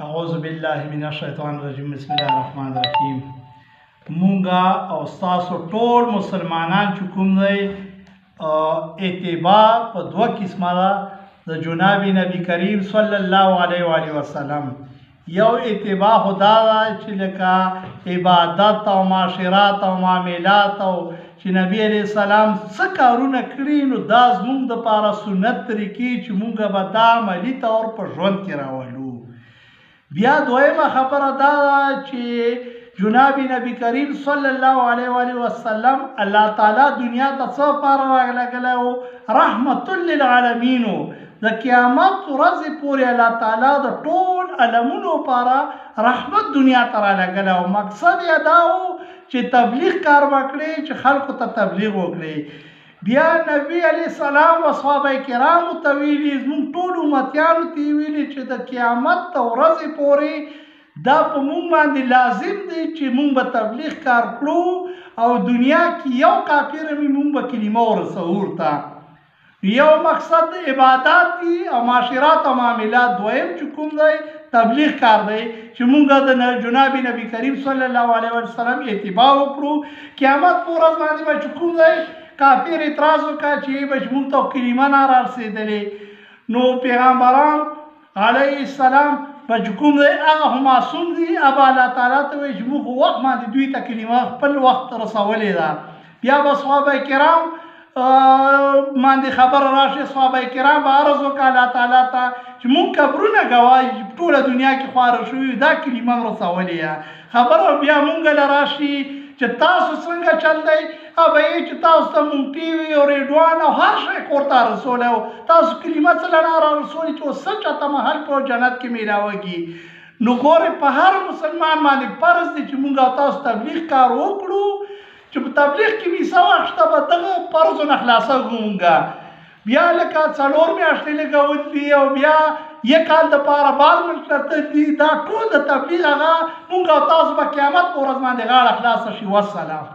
اعوذ بالله من الشیطان الرجیم بسم الله الرحمن الرحیم. مونږه او تاسو ټول مسلمانان چې کوم دی اتباع په دوه قسمه ده د جناب نبی کریم صلی الله علیه و آله وسلم. یو اتباع خدا ده چې لکه عبادت او معاشرات او معاملات او چې نبی علیه السلام څه کارونه کړي نو دا زموږ دپاره سنت طریقې چې مونږ به دا عملي طور په ژوند کې راولو. بیا دویمه خبره دا ده چې جناب نبی کریم صلی الله علیه و آله وسلم الله تعالی دنیا ته څه لپاره راغلی و؟ رحمت للعالمین. د قیامت ورځې پورې الله تعالی د ټول عالمونو لپاره رحمت دنیا ته راغلی و. مقصد یې دا و چې تبلیغ کار وکړي، چې خلکو ته تبلیغ وکړي. بیا نبی علیه السلام و صحابه کرامو ته ویلي، زموږ ټول امتیانو ته یې ویلي چې د قیامت ته ورځې پورې دا په موږ باندې لازم دی چې موږ به تبلیغ کار کړو او دنیا کې یو کافر موږ به کلمه ورسوو ورته. یو مقصد د عبادات دي او معاشرات او معاملات، دویم چې کوم دی تبلیغ کار دی چې موږ د جناب نبی کریم صلی الله علیه وسلم اتباع وکړو. قیامت په ورځ باندې به چې کوم دی کافر اعتراض وکړه چې به موږ ته کلمه نه رارسېدلې، نو پیغمبران علیه السلام به چې کوم دی هغه معصوم دي، هغه الله تعالی ته وایي چې موږ وخت باندې دوی ته کلمه خپل وخت رسولې ده. بیا به صحابه کرام باندې خبر راشي، صحابه کرام به عرض وکړه الله تعالی ته چې موږ قبرونه ګواهي چې ټوله دنیا کې خواره شوي دا کلمه رسولې ده. خبره بیا موږ له راشي چې تاسو څنګه چل دی، به یې چې تاسو ته مونږ ټي وي او ریډوان او هر شی کور ته رسولی و، تاسو کلمه څه له نه رارسولې چې اوس څه چاته محل په جنت کې میلاوږي. نو ګورې په هر مسلمان باندې فرض دی چې مونږ او تاسو تبلیغ کار وکړو، چې په تبلیغ کې مې څه وخت شته به دغه فرضو نه خلاصوو مونږ. بیا لکه 4 میاشتې لګول دي او بیا 1 کال دپاره بال ملک ته دي، دا ټول د تبلیغ هغه مونږ او تاسو به قیامت په ورځ باندې غاړه خلاصه شي. والسلام.